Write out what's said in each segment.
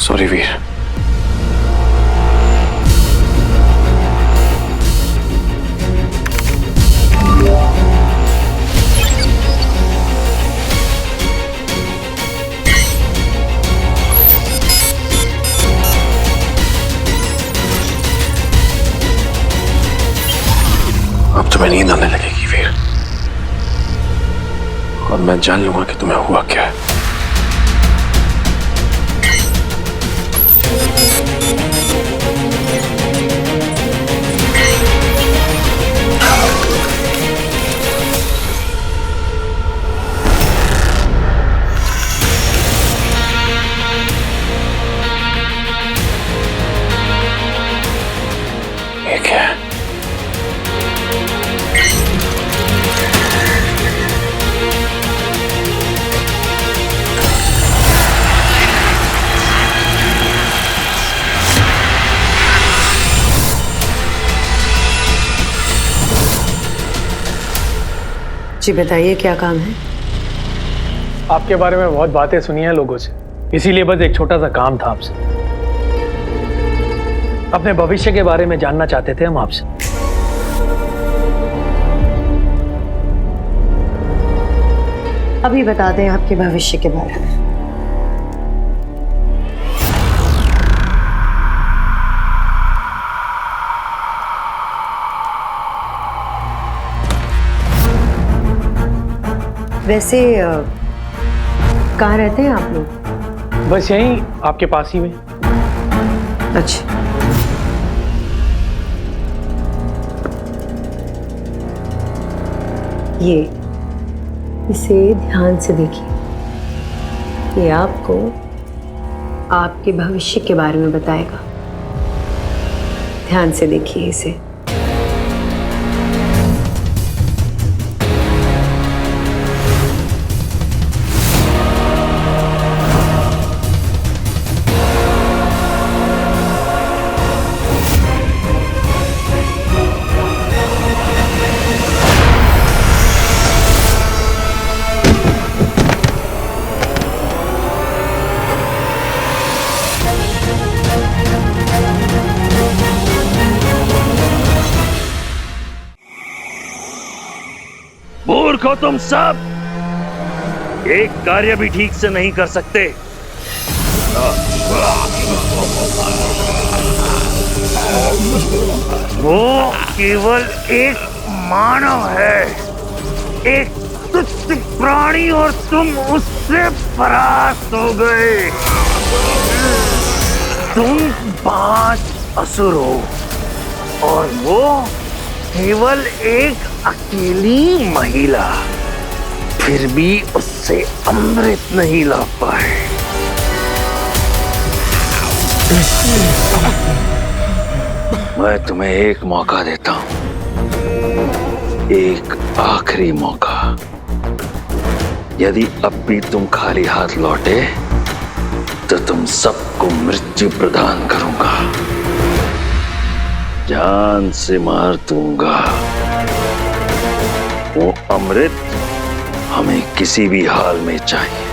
Sorry वीर। अब तुम्हें नींद आने लगेगी वीर, और मैं जान लूंगा कि तुम्हें हुआ क्या है। ये क्या है? जी बताइए, क्या काम है? आपके बारे में बहुत बातें सुनी हैं लोगों से, इसीलिए बस एक छोटा सा काम था आपसे। अपने भविष्य के बारे में जानना चाहते थे हम आपसे। अभी बता दें आपके भविष्य के बारे में। वैसे कहाँ रहते हैं आप लोग? बस यहीं आपके पास ही में। अच्छा, इसे ध्यान से देखिए। ये आपको आपके भविष्य के बारे में बताएगा। ध्यान से देखिए इसे। मूर्ख हो तुम सब, एक कार्य भी ठीक से नहीं कर सकते। वो केवल एक मानव है, एक तुच्छ प्राणी, और तुम उससे परास्त हो गए। तुम 5 असुर हो और वो केवल एक अकेली महिला, फिर भी उससे अमृत नहीं ला पाए। मैं तुम्हें एक मौका देता हूं, एक आखिरी मौका। यदि अब भी तुम खाली हाथ लौटे तो तुम सबको मृत्यु प्रदान करूंगा, जान से मार दूंगा। वो अमृत हमें किसी भी हाल में चाहिए।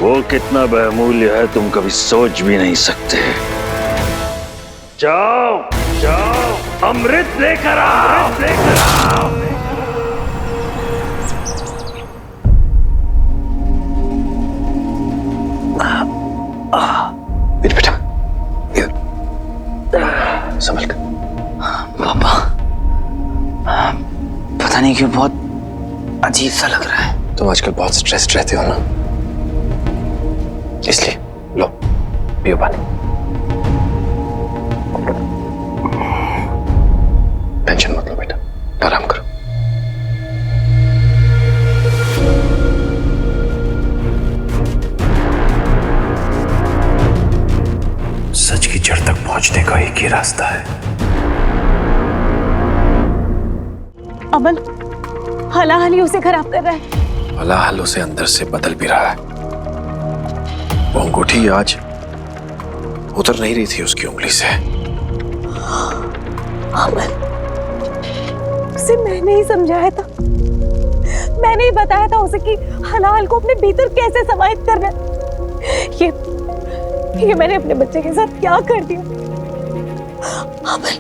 वो कितना बहुमूल्य है तुम कभी सोच भी नहीं सकते। जाओ जाओ, अमृत लेकर आओ, लेकर आओ। वीर बेटा, संभल कर। पापा, पता नहीं क्यों बहुत अजीब सा लग रहा है। तुम आजकल बहुत स्ट्रेस्ड रहते हो ना, इसलिए लो पियो पानी। टेंशन मत लो बेटा, आराम करो। सच की जड़ तक पहुंचने का एक ही रास्ता है। अमल हलाहली उसे खराब कर रहा है। हलाहल उसे अंदर से बदल भी रहा है। वो अंगूठी आज उतर नहीं रही थी उसकी उंगली से। अमल, उसे मैंने ही समझाया था, मैंने ही बताया था उसे कि हलाहल को अपने भीतर कैसे समाहित करना है। ये मैंने अपने बच्चे के साथ क्या कर दिया? अमल,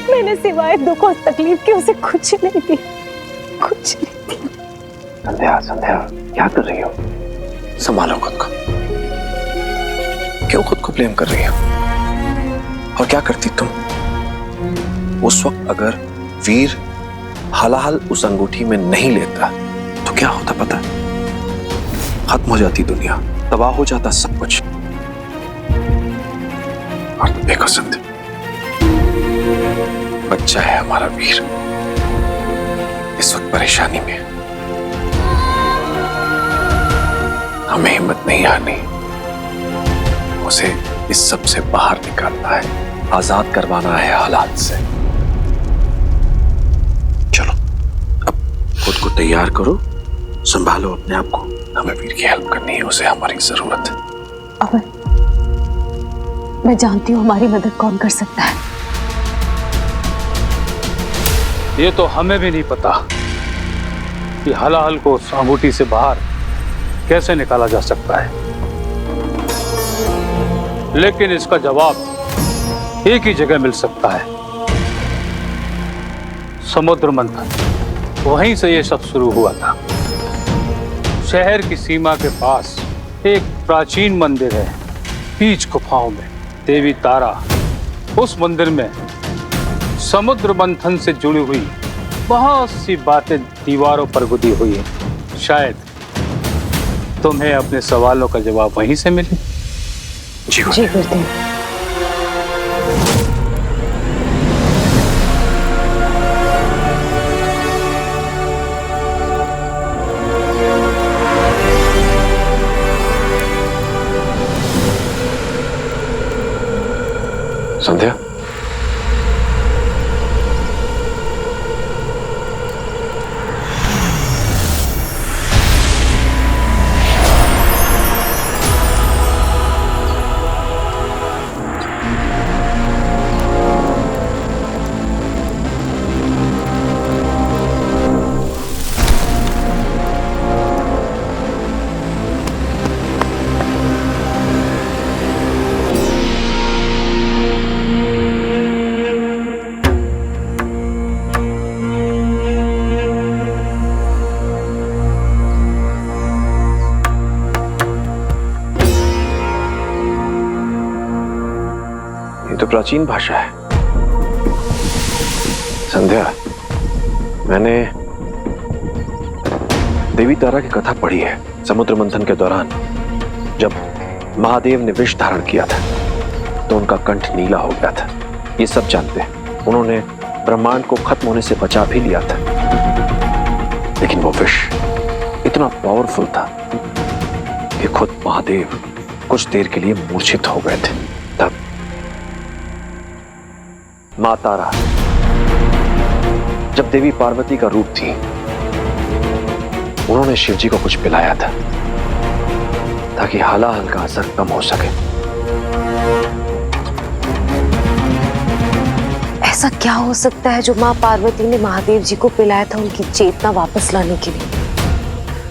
मैंने सिवाय दुख और तकलीफ के उसे कुछ नहीं दिया, कुछ नहीं दिया। संध्या, संध्या, क्या कर रही हो? संभालो खुद को। क्यों खुद को ब्लेम कर रही हो? और क्या करती तुम उस वक्त अगर वीर हालाहाल उस अंगूठी में नहीं लेता तो क्या होता पता? खत्म हो जाती दुनिया, तबाह हो जाता सब कुछ। और देखो संध्या, बच्चा है हमारा वीर, इस वक्त परेशानी में। हमें हिम्मत नहीं हारनी, उसे इस सब से बाहर निकालना है, आजाद करवाना है हालात से। चलो अब खुद को तैयार करो, संभालो अपने आप को। हमें वीर की हेल्प करनी है, उसे हमारी जरूरत है। अमल, मैं जानती हूँ हमारी मदद कौन कर सकता है। ये तो हमें भी नहीं पता कि हलाहल को उस अंगूठी से बाहर कैसे निकाला जा सकता है, लेकिन इसका जवाब एक ही जगह मिल सकता है, समुद्र मंथन। वहीं से ये सब शुरू हुआ था। शहर की सीमा के पास एक प्राचीन मंदिर है, बीच गुफाओं में देवी तारा। उस मंदिर में समुद्र मंथन से जुड़ी हुई बहुत सी बातें दीवारों पर गुदी हुई है। शायद तुम्हें अपने सवालों का जवाब वहीं से मिले। जी गुरुदेव। संध्या, ये तो प्राचीन भाषा है। संध्या, मैंने देवी तारा की कथा पढ़ी है। समुद्र मंथन के दौरान जब महादेव ने विष धारण किया था तो उनका कंठ नीला हो गया था। ये सब जानते हैं। उन्होंने ब्रह्मांड को खत्म होने से बचा भी लिया था, लेकिन वो विष इतना पावरफुल था कि खुद महादेव कुछ देर के लिए मूर्छित हो गए थे। तब मां तारा जब देवी पार्वती का रूप थी, उन्होंने शिवजी को कुछ पिलाया था ताकि हलाहल का असर कम हो सके। ऐसा क्या हो सकता है जो माँ पार्वती ने महादेव जी को पिलाया था उनकी चेतना वापस लाने के लिए?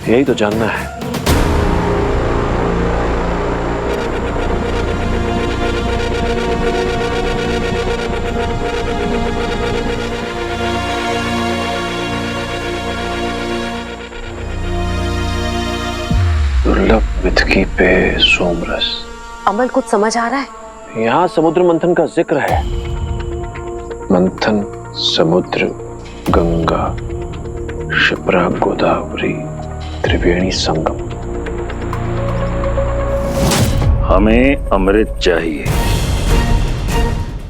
यही तो जानना है। दुर्लभ मिथकी पे सोमरस। अमल, कुछ समझ आ रहा है? यहाँ समुद्र मंथन का जिक्र है। मंथन समुद्र, गंगा, शिप्रा, गोदावरी, त्रिवेणी संगम। हमें अमृत चाहिए।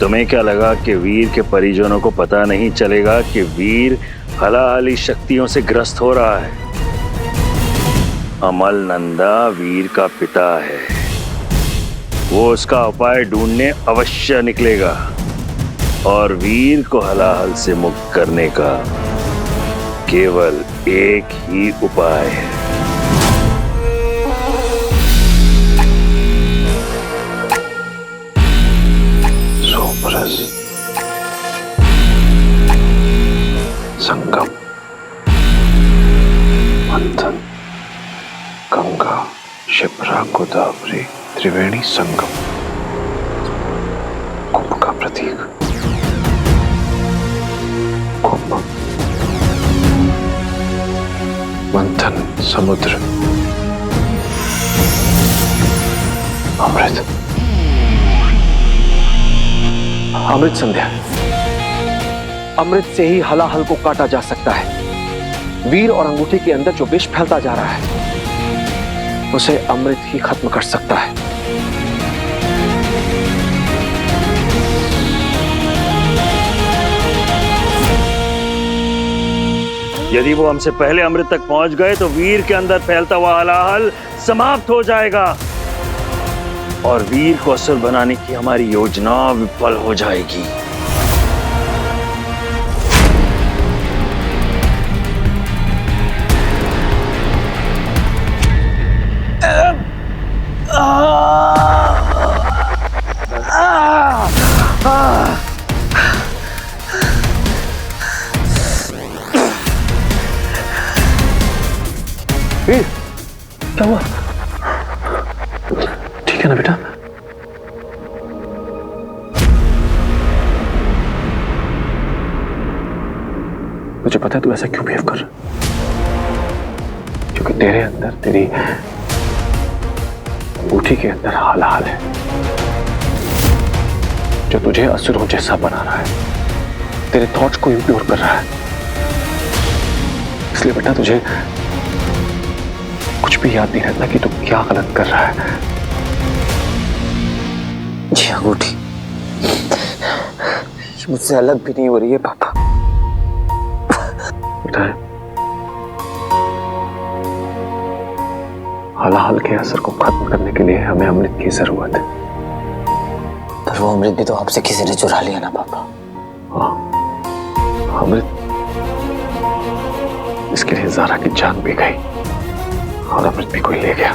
तुम्हें क्या लगा कि वीर के परिजनों को पता नहीं चलेगा कि वीर हलाहली शक्तियों से ग्रस्त हो रहा है? अमल नंदा वीर का पिता है, वो उसका उपाय ढूंढने अवश्य निकलेगा और वीर को हलाहल से मुक्त करने का केवल एक ही उपाय है। सोमरस, संगम, मंथन, गंगा, शिप्रा, गोदावरी, त्रिवेणी संगम, कुंभ का प्रतीक। कुंभ, मंथन, समुद्र, अमृत। अमृत संध्या। अमृत से ही हलाहल को काटा जा सकता है। वीर और अंगूठी के अंदर जो विष फैलता जा रहा है उसे अमृत ही खत्म कर सकता है। यदि वो हमसे पहले अमृत तक पहुंच गए तो वीर के अंदर फैलता हुआ हलाहल समाप्त हो जाएगा और वीर को असुर बनाने की हमारी योजना विफल हो जाएगी। वीर, क्या हुआ? ठीक है ना बेटा? मुझे पता है तू ऐसा क्यों बिहेव कर रहा है, क्योंकि तेरे अंदर, तेरी अंगूठी के अंदर हलाहल है जो तुझे असुरों जैसा बना रहा है, तेरे थॉट्स को इम्प्योर कर रहा है। इसलिए बेटा तुझे कुछ भी याद नहीं रहता कि तू क्या गलत कर रहा है। जी अंगूठी मुझसे अलग भी नहीं हो रही है पापा। बेटा हलाहल के असर को खत्म करने के लिए हमें अमृत की जरूरत है। पर वो अमृत भी तो आपसे किसी ने चुरा लिया ना पापा। हाँ, अमृत, इसके लिए ज़ारा की जान भी गई और अमृत भी कोई ले गया।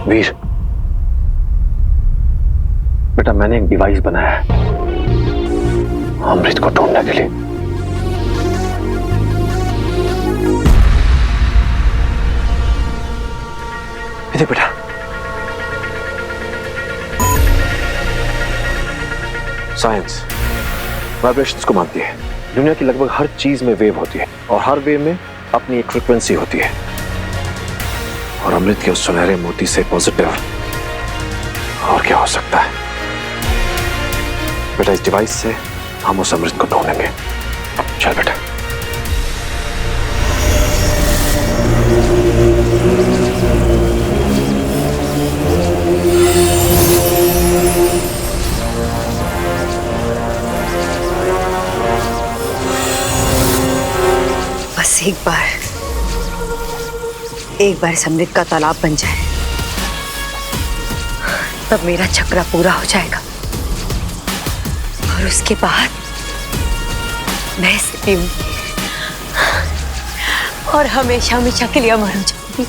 वीर बेटा, मैंने एक डिवाइस बनाया है अमृत को ढूंढने के लिए। इधर बेटा, साइंस वाइब्रेशंस को मानती है। दुनिया की लगभग हर चीज में वेव होती है और हर वेव में अपनी एक फ्रीक्वेंसी होती है और अमृत के उस सुनहरे मोती से पॉजिटिव और क्या हो सकता है। बेटा इस डिवाइस से हम उस अमृत को ढूंढेंगे। चल बेटा। बस एक बार इस अमृत का तालाब बन जाए तब मेरा चक्रा पूरा हो जाएगा और उसके बाद मैं इसे पीऊंगी और हमेशा हमेशा के लिए अमर हो जाऊंगी।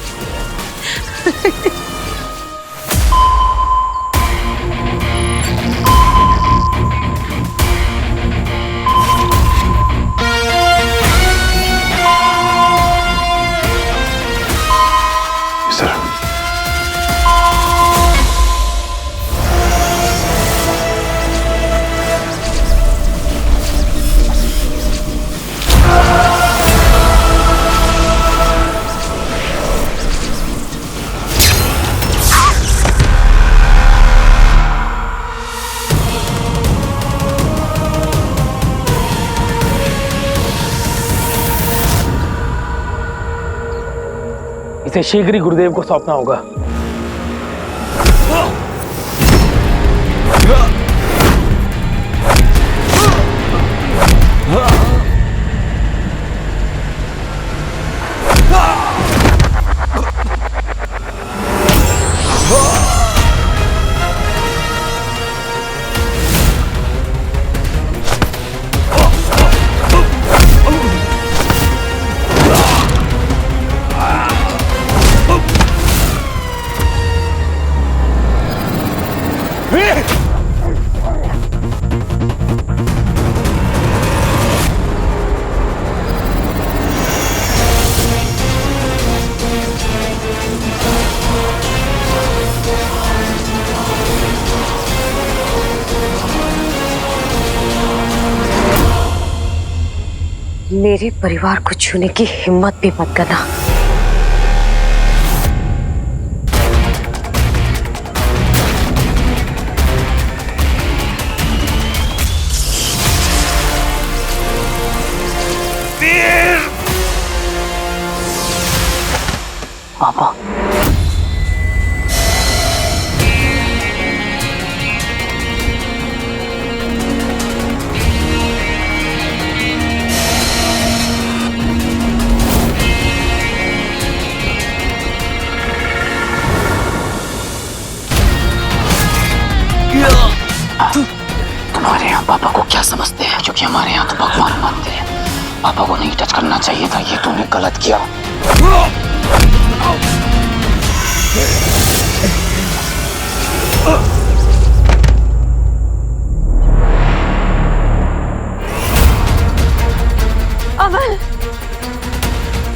इसे शीघ्र ही गुरुदेव को सौंपना होगा। मेरे परिवार को छूने की हिम्मत भी मत करना। पापा तुम्हारे यहाँ पापा को क्या समझते हैं, क्योंकि हमारे यहाँ तो भगवान मानते हैं। पापा को नहीं टच करना चाहिए था, ये तूने गलत किया। अमल,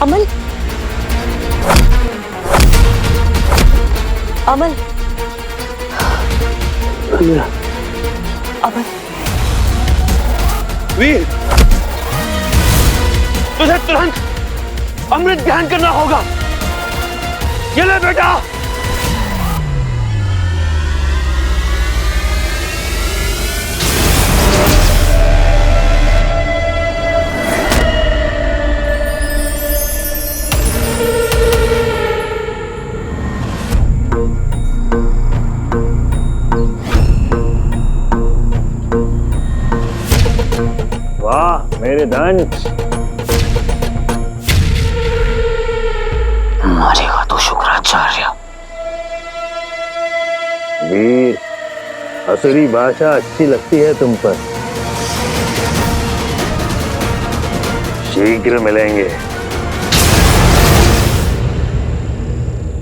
अमल, अमल, अमल। वीर, तुझे तुरंत अमृत ग्रहण करना होगा। ये ले बेटा। वाह मेरे दंश, मरेगा तो शुक्राचार्य। वीर, असुरी भाषा अच्छी लगती है तुम पर। शीघ्र मिलेंगे।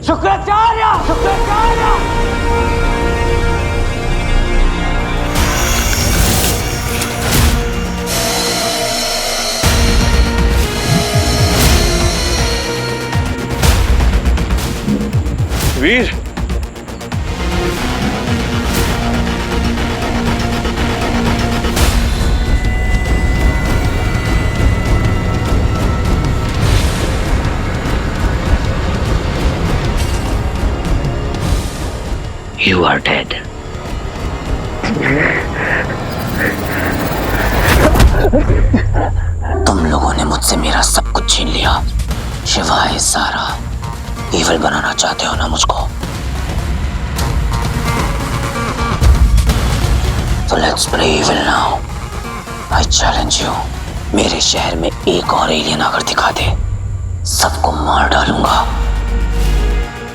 शुक्राचार्य, शुक्राचार्य। वीर, You are dead. तुम लोगों ने मुझसे मेरा सब कुछ छीन लिया, शिवाय सारा। ईविल बनाना चाहते हो ना मुझको, तो let's play evil now. I challenge you. मेरे शहर में एक और एलियन अगर दिखा दे, सबको मार डालूंगा।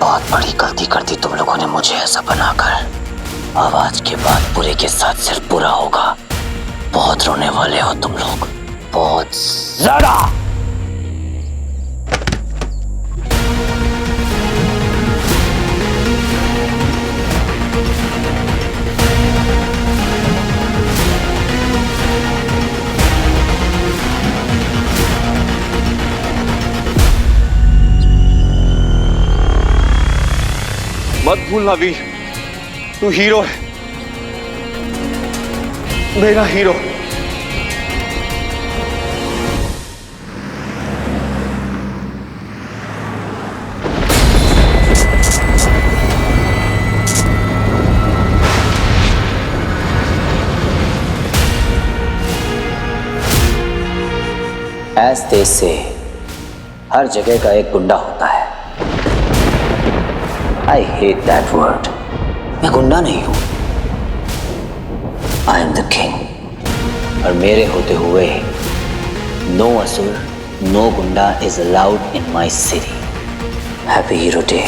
बहुत बड़ी गलती कर दी तुम लोगों ने मुझे ऐसा बनाकर। अब आज के बाद बुरे के साथ सिर्फ बुरा होगा। बहुत रोने वाले हो तुम लोग, बहुत ज्यादा। मत भूलना वीर, तू हीरो है, मेरा हीरो। ऐस देश से हर जगह का एक गुंडा होता है। I hate that word. मैं गुंडा नहीं हूं, I am the king. और मेरे होते हुए no असुर, no गुंडा is allowed in my city. Happy Hero Day.